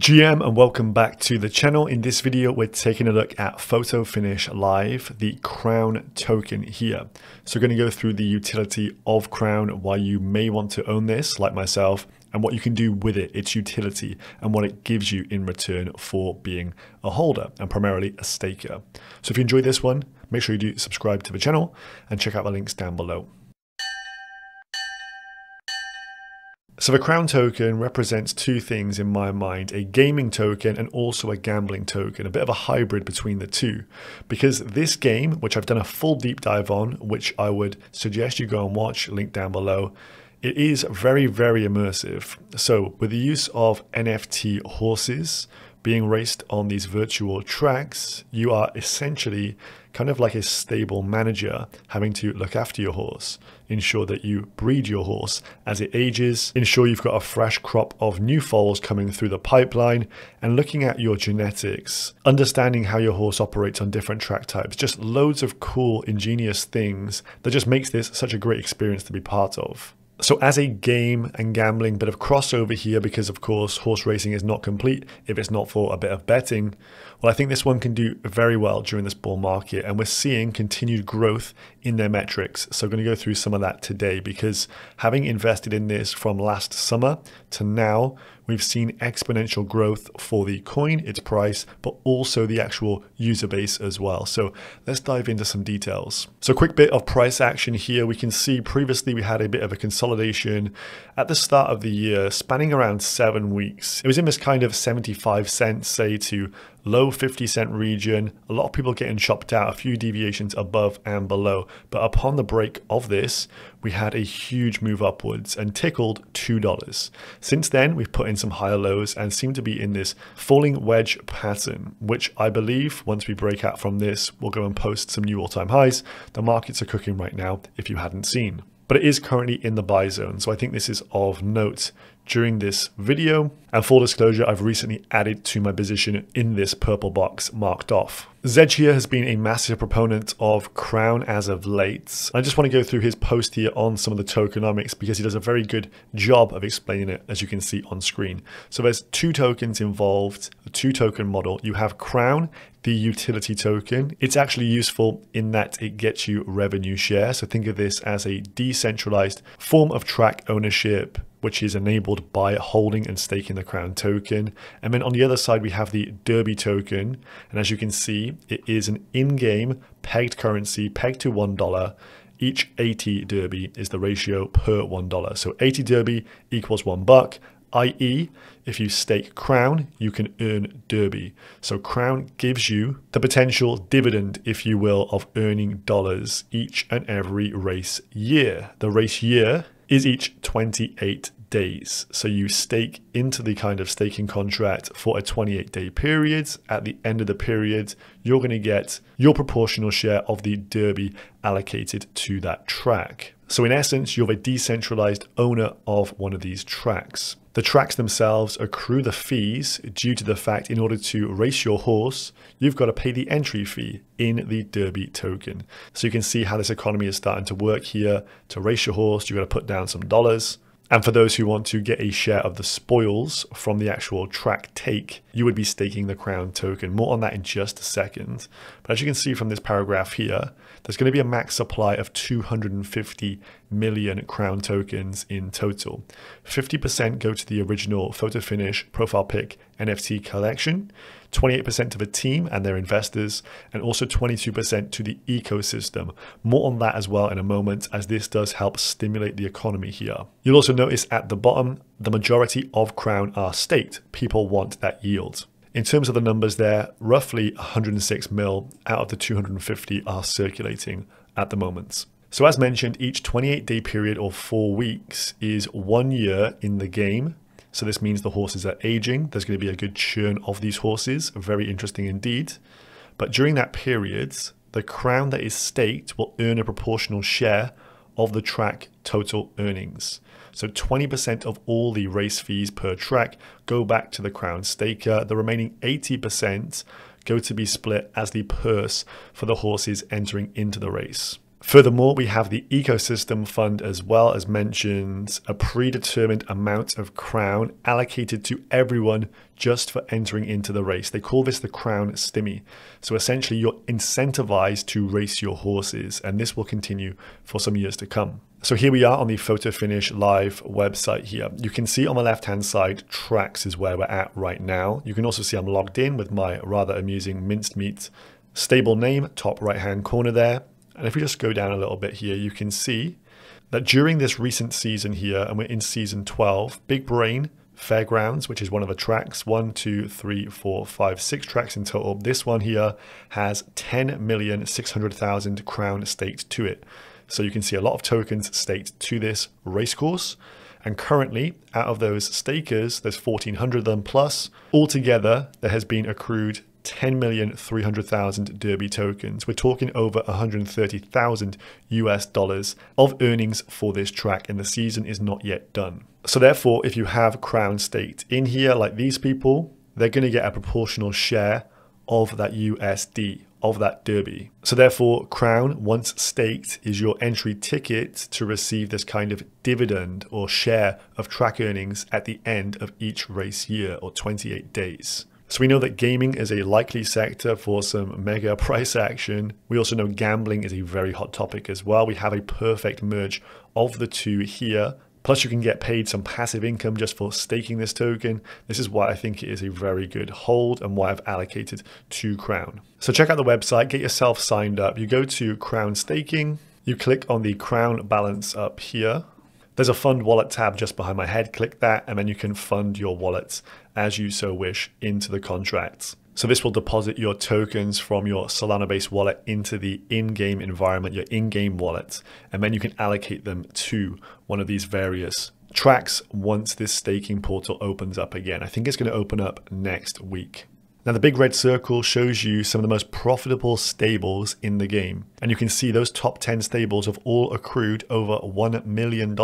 GM and welcome back to the channel. In this video, we're taking a look at Photo Finish Live, the Crown token here. So we're going to go through the utility of Crown, why you may want to own this like myself, and what you can do with it, its utility, and what it gives you in return for being a holder and primarily a staker. So if you enjoyed this one, make sure you do subscribe to the channel and check out the links down below. So the Crown token represents two things in my mind, a gaming token and also a gambling token, a bit of a hybrid between the two. Because this game, which I've done a full deep dive on, which I would suggest you go and watch, link down below, it is very, very immersive. So with the use of NFT horses being raced on these virtual tracks, you are essentially kind of like a stable manager having to look after your horse, ensure that you breed your horse as it ages, ensure you've got a fresh crop of new foals coming through the pipeline, and looking at your genetics, understanding how your horse operates on different track types, just loads of cool, ingenious things that just makes this such a great experience to be part of. So as a game and gambling, bit of crossover here because of course horse racing is not complete if it's not for a bit of betting. Well, I think this one can do very well during this bull market, and we're seeing continued growth in their metrics. So I'm going to go through some of that today because having invested in this from last summer to now, we've seen exponential growth for the coin, its price, but also the actual user base as well. So let's dive into some details. So quick bit of price action here. We can see previously we had a bit of a consolidation at the start of the year spanning around 7 weeks. It was in this kind of 75 cents, say, to low 50-cent region. A lot of people getting chopped out, a few deviations above and below. But upon the break of this, we had a huge move upwards and tickled $2. Since then, we've put in some higher lows and seem to be in this falling wedge pattern, which I believe once we break out from this, we'll go and post some new all-time highs. The markets are cooking right now if you hadn't seen. But it is currently in the buy zone, so I think this is of note during this video. And full disclosure, I've recently added to my position in this purple box marked off. Zedge here has been a massive proponent of Crown as of late. I just want to go through his post here on some of the tokenomics because he does a very good job of explaining it, as you can see on screen. So there's two tokens involved, a two token model. You have Crown, the utility token. It's actually useful in that it gets you revenue share. So think of this as a decentralized form of track ownership, which is enabled by holding and staking the Crown token. And then on the other side, we have the Derby token. And as you can see, it is an in-game pegged currency pegged to $1. Each 80 Derby is the ratio per $1. So 80 Derby equals $1, i.e. if you stake Crown, you can earn Derby. So Crown gives you the potential dividend, if you will, of earning dollars each and every race year. The race year is each 28 days. So you stake into the kind of staking contract for a 28-day period. At the end of the period, you're going to get your proportional share of the Derby allocated to that track. So in essence, you're a decentralized owner of one of these tracks. The tracks themselves accrue the fees due to the fact in order to race your horse, you've got to pay the entry fee in the Derby token. So you can see how this economy is starting to work here. To race your horse, you've got to put down some dollars. And for those who want to get a share of the spoils from the actual track take, you would be staking the Crown token. More on that in just a second. But as you can see from this paragraph here, there's going to be a max supply of 250 million Crown tokens in total. 50% go to the original Photo Finish Profile Pic NFT collection, 28% to the team and their investors, and also 22% to the ecosystem. More on that as well in a moment, as this does help stimulate the economy here. You'll also notice at the bottom, the majority of Crown are staked. People want that yield. In terms of the numbers there, roughly 106 mil out of the 250 are circulating at the moment. So as mentioned, each 28-day period or 4 weeks is 1 year in the game. So this means the horses are aging. There's going to be a good churn of these horses. Very interesting indeed. But during that period, the Crown that is staked will earn a proportional share of the track total earnings. So 20% of all the race fees per track go back to the Crown staker. The remaining 80% go to be split as the purse for the horses entering into the race. Furthermore, we have the ecosystem fund as well, as mentioned, a predetermined amount of crown allocated to everyone just for entering into the race. They call this the crown stimmy. So essentially you're incentivized to race your horses, and this will continue for some years to come. So here we are on the Photo Finish Live website here. You can see on the left-hand side, tracks is where we're at right now. You can also see I'm logged in with my rather amusing minced meat stable name, top right-hand corner there. And if we just go down a little bit here, you can see that during this recent season here, and we're in season 12, Big Brain Fairgrounds, which is one of the tracks, 1, 2, 3, 4, 5, 6 tracks in total. This one here has 10,600,000 crown staked to it. So you can see a lot of tokens staked to this racecourse. And currently, out of those stakers, there's 1,400 of them plus. Altogether, there has been accrued 10,300,000 Derby tokens. We're talking over 130,000 US dollars of earnings for this track, and the season is not yet done. So therefore, if you have crown staked in here, like these people, they're going to get a proportional share of that USD, of that Derby. So therefore, crown, once staked, is your entry ticket to receive this kind of dividend or share of track earnings at the end of each race year, or 28 days. So we know that gaming is a likely sector for some mega price action. We also know gambling is a very hot topic as well. We have a perfect merge of the two here. Plus you can get paid some passive income just for staking this token. This is why I think it is a very good hold and why I've allocated 2 crown. So check out the website, get yourself signed up. You go to crown staking, you click on the crown balance up here. There's a fund wallet tab just behind my head, click that, and then you can fund your wallets as you so wish into the contracts. So this will deposit your tokens from your Solana-based wallet into the in-game environment, your in-game wallet, and then you can allocate them to one of these various tracks once this staking portal opens up again. I think it's going to open up next week. Now the big red circle shows you some of the most profitable stables in the game. And you can see those top 10 stables have all accrued over $1 million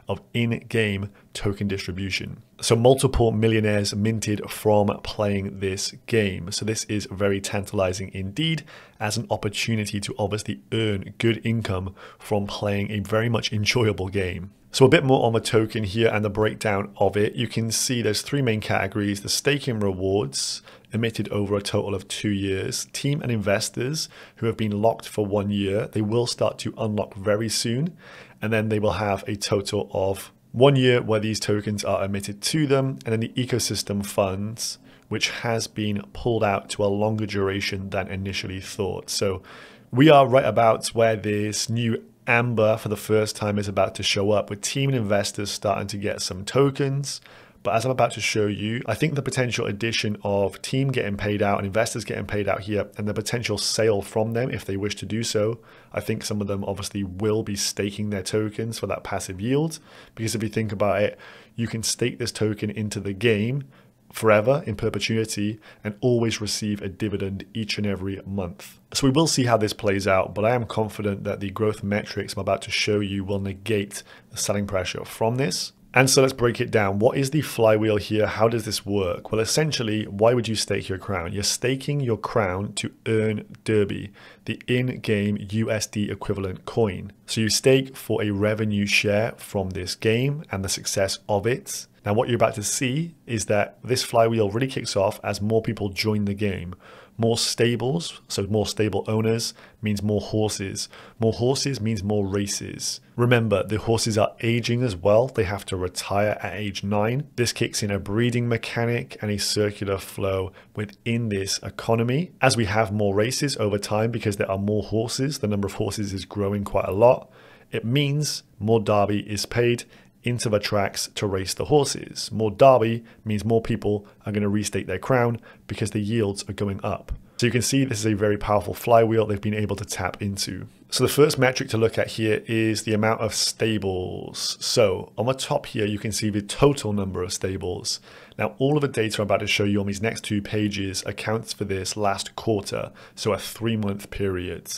of in-game token distribution. So multiple millionaires minted from playing this game. So this is very tantalizing indeed as an opportunity to obviously earn good income from playing a very much enjoyable game. So a bit more on the token here and the breakdown of it. You can see there's 3 main categories: the staking rewards emitted over a total of 2 years, team and investors who have been locked for 1 year. They will start to unlock very soon, and then they will have a total of 1 year where these tokens are emitted to them, and then the ecosystem funds, which has been pulled out to a longer duration than initially thought. So we are right about where this new amber for the first time is about to show up, with team and investors starting to get some tokens. But as I'm about to show you, I think the potential addition of team getting paid out and investors getting paid out here, and the potential sale from them if they wish to do so, I think some of them obviously will be staking their tokens for that passive yield. Because if you think about it, you can stake this token into the game forever in perpetuity and always receive a dividend each and every month. So we will see how this plays out, but I am confident that the growth metrics I'm about to show you will negate the selling pressure from this. And so let's break it down. What is the flywheel here? How does this work? Well, essentially, why would you stake your crown? You're staking your crown to earn Derby, the in-game USD equivalent coin. So you stake for a revenue share from this game and the success of it. Now, what you're about to see is that this flywheel really kicks off as more people join the game. More stables, so more stable owners, means more horses. More horses means more races. Remember, the horses are aging as well. They have to retire at age 9. This kicks in a breeding mechanic and a circular flow within this economy. As we have more races over time, because there are more horses, the number of horses is growing quite a lot. It means more Derby is paid into the tracks to race the horses. More Derby means more people are going to restake their crown because the yields are going up. So you can see this is a very powerful flywheel they've been able to tap into. So the first metric to look at here is the amount of stables. So on the top here, you can see the total number of stables. Now, all of the data I'm about to show you on these next 2 pages accounts for this last quarter, so a 3-month period.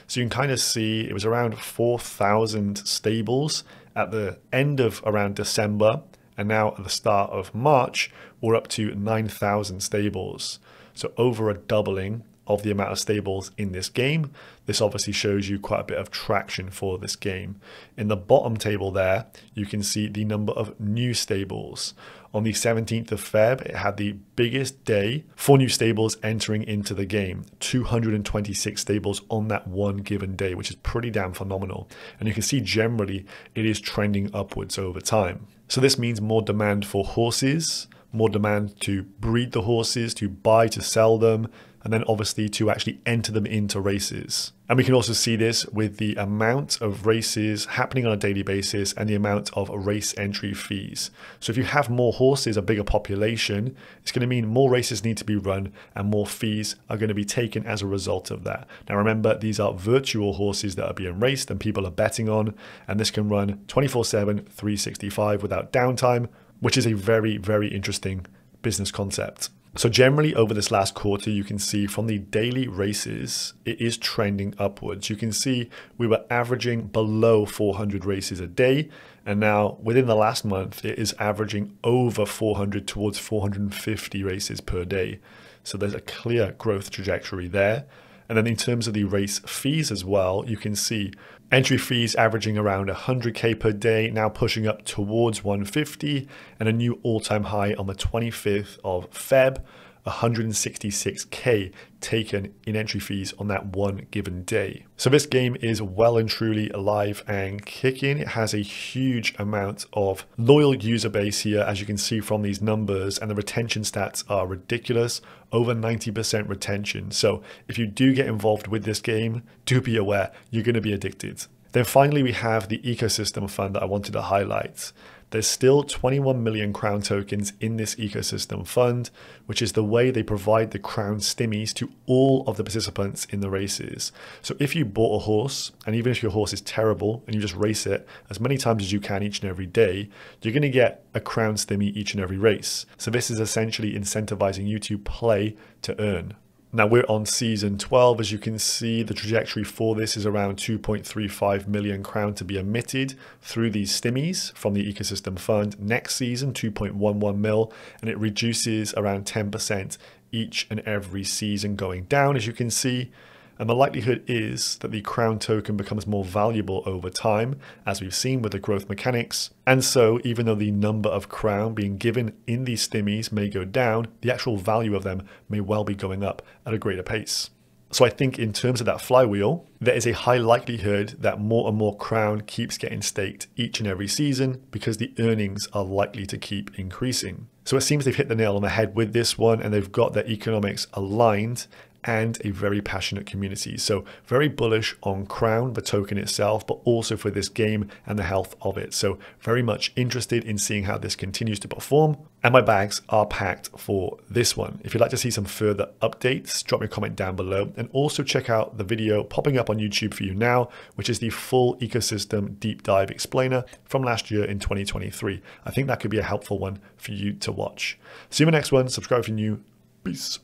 So you can kind of see it was around 4,000 stables at the end of around December, and now at the start of March, we're up to 9,000 stables. So over a doubling of the amount of stables in this game. This obviously shows you quite a bit of traction for this game. In the bottom table there, you can see the number of new stables. On the 17th of Feb, it had the biggest day for new stables entering into the game. 226 stables on that one given day, which is pretty damn phenomenal. And you can see generally it is trending upwards over time. So this means more demand for horses, more demand to breed the horses, to buy, to sell them, and then obviously to actually enter them into races. And we can also see this with the amount of races happening on a daily basis and the amount of race entry fees. So if you have more horses, a bigger population, it's going to mean more races need to be run and more fees are going to be taken as a result of that. Now remember, these are virtual horses that are being raced and people are betting on, and this can run 24/7, 365 without downtime, which is a very, very interesting business concept. So generally over this last quarter, you can see from the daily races, it is trending upwards. You can see we were averaging below 400 races a day. And now within the last month, it is averaging over 400 towards 450 races per day. So there's a clear growth trajectory there. And then in terms of the race fees as well, you can see entry fees averaging around 100K per day, now pushing up towards 150, and a new all-time high on the 25th of Feb, 166K taken in entry fees on that one given day. So this game is well and truly alive and kicking. It has a huge amount of loyal user base here, as you can see from these numbers, and the retention stats are ridiculous, over 90% retention. So if you do get involved with this game, do be aware you're going to be addicted. Then finally, we have the ecosystem fund that I wanted to highlight. There's still 21 million crown tokens in this ecosystem fund, which is the way they provide the crown stimmies to all of the participants in the races. So if you bought a horse, and even if your horse is terrible and you just race it as many times as you can each and every day, you're going to get a crown stimmy each and every race. So this is essentially incentivizing you to play to earn. Now we're on season 12. As you can see, the trajectory for this is around 2.35 million crown to be emitted through these stimmies from the ecosystem fund. Next season, 2.11 mil, and it reduces around 10% each and every season going down, as you can see. And the likelihood is that the crown token becomes more valuable over time, as we've seen with the growth mechanics. And so even though the number of crown being given in these stimmies may go down, the actual value of them may well be going up at a greater pace. So I think in terms of that flywheel, there is a high likelihood that more and more crown keeps getting staked each and every season because the earnings are likely to keep increasing. So it seems they've hit the nail on the head with this one, and they've got their economics aligned and a very passionate community. So very bullish on Crown, the token itself, but also for this game and the health of it. So very much interested in seeing how this continues to perform. And my bags are packed for this one. If you'd like to see some further updates, drop me a comment down below, and also check out the video popping up on YouTube for you now, which is the full ecosystem deep dive explainer from last year in 2023. I think that could be a helpful one for you to watch. See you in the next one. Subscribe if you're new. Peace.